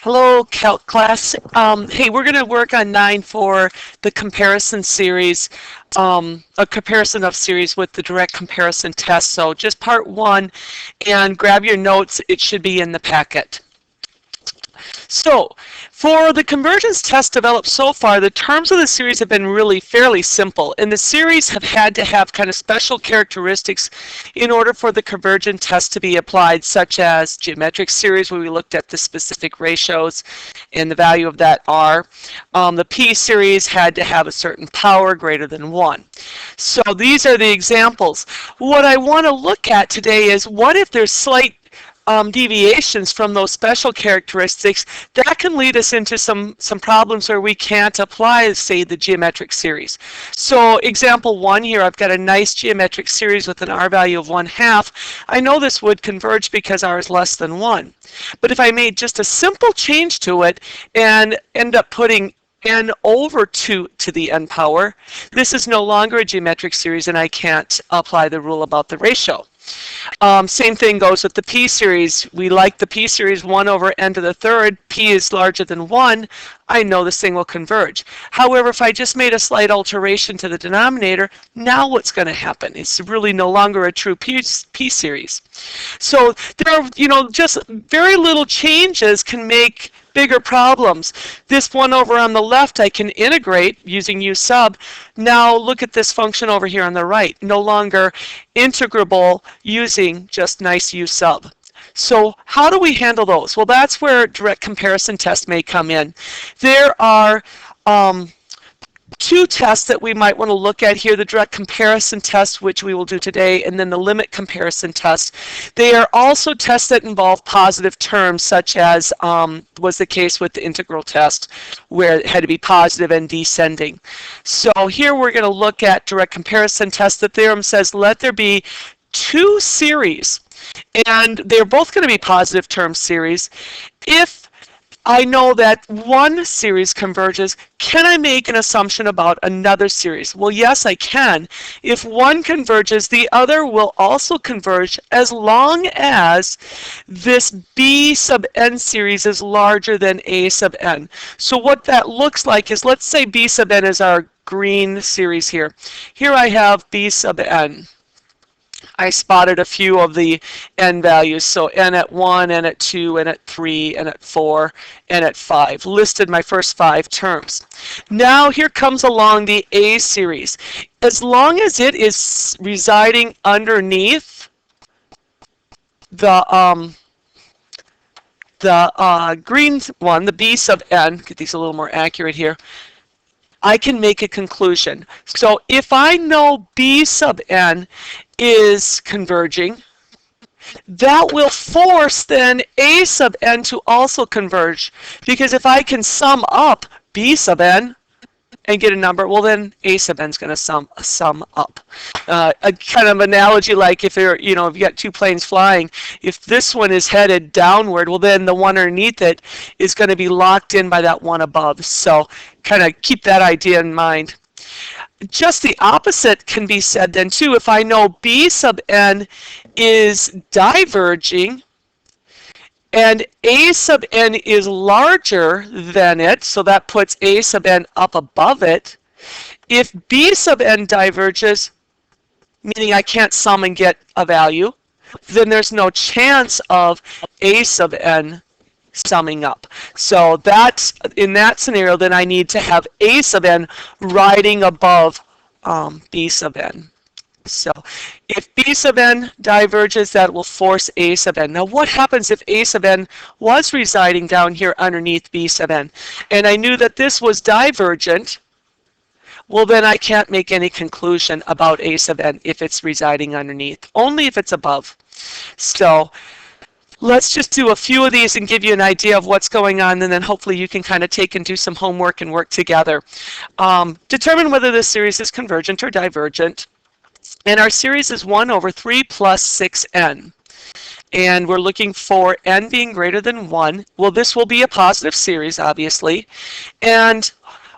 Hello, Calc class. Hey, we're going to work on 9 for the comparison series, a comparison of series with the direct comparison test. So just part 1, and grab your notes. It should be in the packet. So, for the convergence test developed so far, the terms of the series have been really fairly simple, and the series have had to have kind of special characteristics in order for the convergent test to be applied, such as geometric series, where we looked at the specific ratios and the value of that r. The p series had to have a certain power greater than 1. So these are the examples. What I want to look at today is what if there's slight deviations from those special characteristics that can lead us into some problems where we can't apply, say, the geometric series. So example 1 here, I've got a nice geometric series with an r value of 1/2. I know this would converge because r is less than 1. But if I made just a simple change to it and end up putting n over 2 to the n power, this is no longer a geometric series and I can't apply the rule about the ratio. Same thing goes with the p series. We like the p series 1 over n to the third. P is larger than 1. I know this thing will converge. However, if I just made a slight alteration to the denominator, now what's going to happen? It's really no longer a true p series. So there are, just very little changes can make bigger problems. This one over on the left I can integrate using u sub. Now look at this function over here on the right. No longer integrable using just nice u sub. So how do we handle those? Well, that's where direct comparison test may come in. There are two tests that we might want to look at here, the direct comparison test, which we will do today, and then the limit comparison test. They are also tests that involve positive terms, such as was the case with the integral test, where it had to be positive and descending. So here we're going to look at direct comparison test. The theorem says let there be two series, and they're both going to be positive term series. If I know that one series converges, can I make an assumption about another series? Well, yes, I can. If one converges, the other will also converge as long as this b sub n series is larger than a sub n. So what that looks like is, let's say b sub n is our green series here. Here I have b sub n. I spotted a few of the n values, so n at 1, n at 2, n at 3, n at 4, n at 5. Listed my first 5 terms. Now here comes along the a series. As long as it is residing underneath the green one, the b sub n, get these a little more accurate here, I can make a conclusion. So if I know b sub n is converging, that will force then a sub n to also converge, because if I can sum up b sub n and get a number, well then a sub n is going to sum up. A kind of analogy like if you're, if you got two planes flying, if this one is headed downward, well then the one underneath it is going to be locked in by that one above. So kind of keep that idea in mind. Just the opposite can be said then too. If I know b sub n is diverging and a sub n is larger than it, so that puts a sub n up above it. If b sub n diverges, meaning I can't sum and get a value, then there's no chance of a sub n summing up. So that's, in that scenario, then I need to have a sub n riding above b sub n. So if b sub n diverges, that will force a sub n. Now what happens if a sub n was residing down here underneath b sub n, and I knew that this was divergent? Well, then I can't make any conclusion about a sub n if it's residing underneath, only if it's above. So let's just do a few of these and give you an idea of what's going on, and then hopefully you can kind of take and do some homework and work together. Determine whether this series is convergent or divergent. And our series is 1 over 3 plus 6n. And we're looking for n being greater than 1. Well, this will be a positive series, obviously. And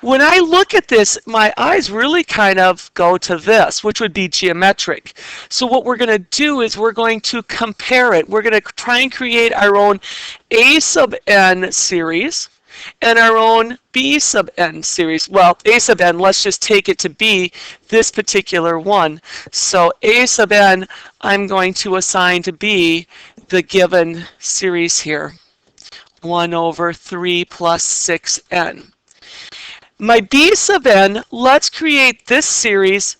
When I look at this, my eyes really kind of go to this, which would be geometric. So what we're going to do is we're going to compare it. We're going to try and create our own A sub n series and our own B sub n series. Well, A sub n, let's just take it to be this particular one. So A sub n, I'm going to assign to be the given series here, 1 over 3 plus 6n. My B sub n, let's create this series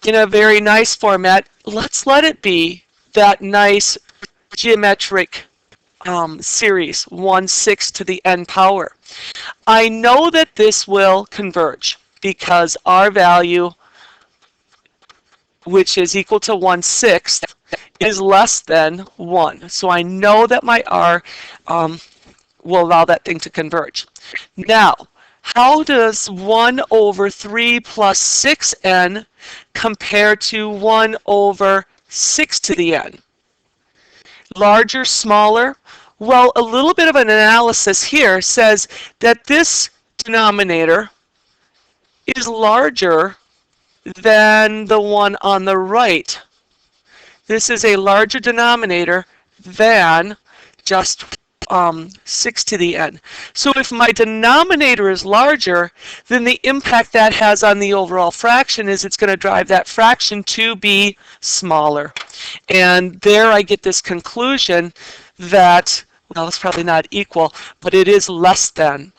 in a very nice format. Let's let it be that nice geometric series, 1/6 to the n power. I know that this will converge because R value, which is equal to 1/6, is less than 1. So I know that my R will allow that thing to converge. Now, how does 1 over 3 plus 6n compare to 1 over 6 to the n? Larger, smaller? Well, a little bit of an analysis here says that this denominator is larger than the one on the right. This is a larger denominator than just 6 to the n. So if my denominator is larger, then the impact that has on the overall fraction is it's going to drive that fraction to be smaller. And there I get this conclusion that, well, it's probably not equal, but it is less than.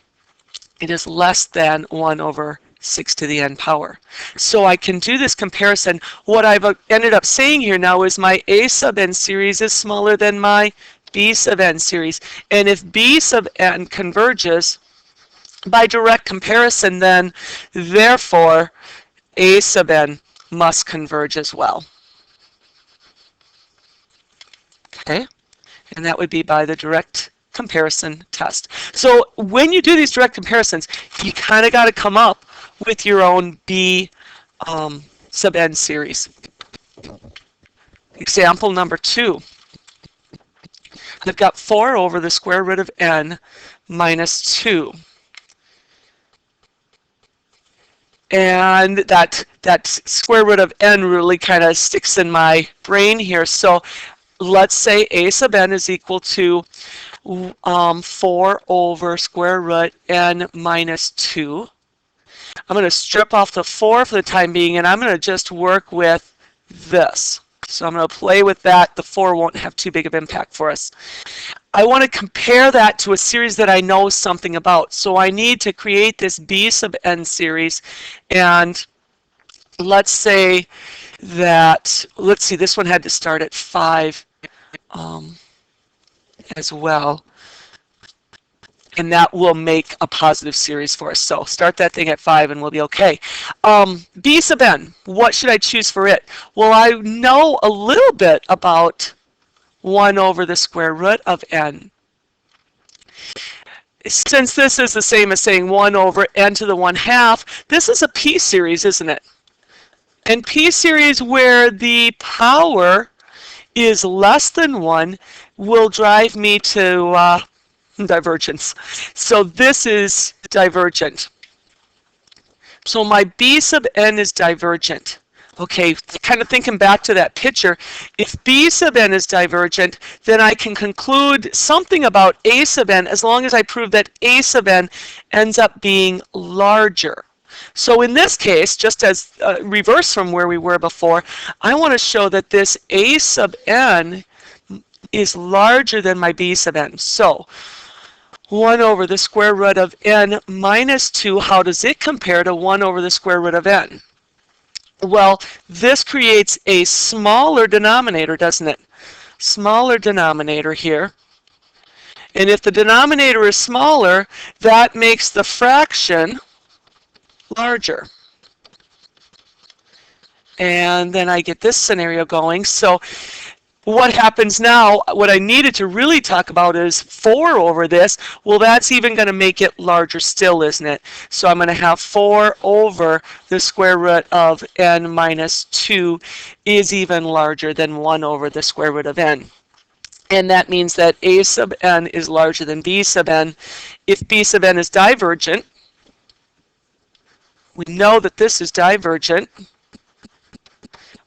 It is less than 1 over 6 to the n power. So I can do this comparison. What I've ended up saying here now is my A sub n series is smaller than my B sub n series. And if B sub n converges by direct comparison, then therefore A sub n must converge as well. Okay, and that would be by the direct comparison test. So when you do these direct comparisons, you kind of got to come up with your own B sub n series. Example number 2. I've got 4 over the square root of n minus 2. And that square root of n really kind of sticks in my brain here. So let's say A sub n is equal to 4 over square root n minus 2. I'm going to strip off the 4 for the time being, and I'm going to just work with this. So I'm going to play with that. The 4 won't have too big of impact for us. I want to compare that to a series that I know something about. So I need to create this B sub n series. And let's say that, let's see, this one had to start at 5 as well. And that will make a positive series for us. So start that thing at 5 and we'll be okay. B sub n, what should I choose for it? Well, I know a little bit about 1 over the square root of n. Since this is the same as saying 1 over n to the 1/2, this is a P series, isn't it? And P series where the power is less than 1 will drive me to divergence. So this is divergent. So my B sub n is divergent. Okay, kind of thinking back to that picture, if B sub n is divergent, then I can conclude something about A sub n as long as I prove that A sub n ends up being larger. So in this case, just as reverse from where we were before, I want to show that this A sub n is larger than my B sub n. So 1 over the square root of n minus 2, how does it compare to 1 over the square root of n? Well, this creates a smaller denominator, doesn't it? Smaller denominator here. And if the denominator is smaller, that makes the fraction larger. And then I get this scenario going. So what happens now, what I needed to really talk about is 4 over this. Well, that's even going to make it larger still, isn't it? So I'm going to have 4 over the square root of n minus 2 is even larger than 1 over the square root of n. And that means that A sub n is larger than B sub n. If B sub n is divergent, we know that this is divergent,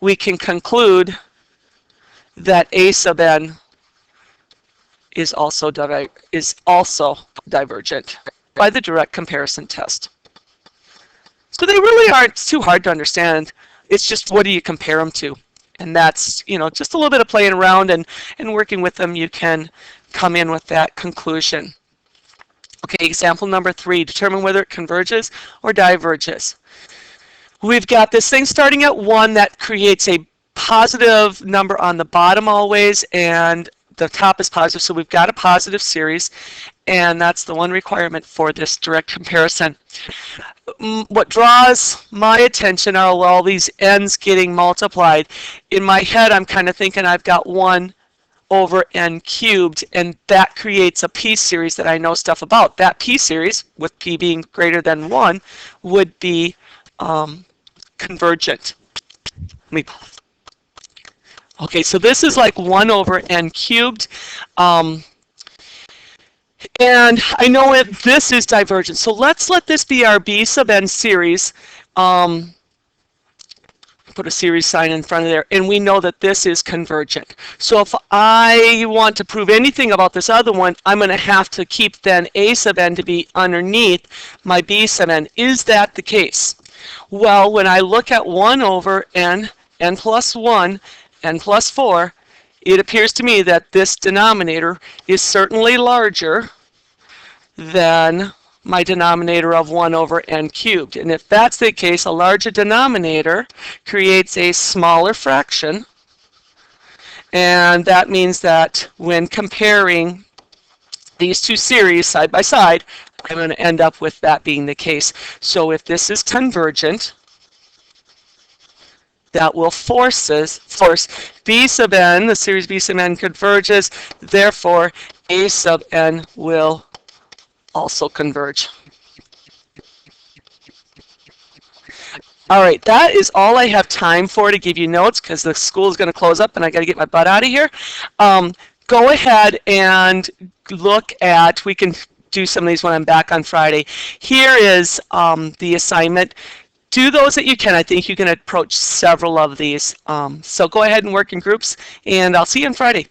we can conclude that A sub n is also divergent by the direct comparison test. So they really aren't too hard to understand. It's just what do you compare them to? And that's, just a little bit of playing around and working with them, you can come in with that conclusion. Okay, example number 3, determine whether it converges or diverges. We've got this thing starting at 1 that creates a positive number on the bottom always, and the top is positive, so we've got a positive series, and that's the one requirement for this direct comparison. What draws my attention are all these n's getting multiplied. In my head, I'm kind of thinking I've got 1 over n cubed, and that creates a p-series that I know stuff about. That p-series, with p being greater than 1, would be convergent. Okay, so this is like 1 over n cubed. And I know this is divergent. So let's let this be our b sub n series. Put a series sign in front of there, and we know that this is convergent. So if I want to prove anything about this other one, I'm going to have to keep then a sub n to be underneath my b sub n. Is that the case? Well, when I look at 1 over n, n plus 1, n plus 4, it appears to me that this denominator is certainly larger than my denominator of 1 over n cubed. And if that's the case, a larger denominator creates a smaller fraction. And that means that when comparing these two series side by side, I'm going to end up with that being the case. So if this is convergent, that will force b sub n, the series b sub n converges, therefore a sub n will also converge. All right, that is all I have time for to give you notes because the school is going to close up and I got to get my butt out of here. Go ahead and look at, we can do some of these when I'm back on Friday. Here is the assignment. Do those that you can. I think you can approach several of these. So go ahead and work in groups, and I'll see you on Friday.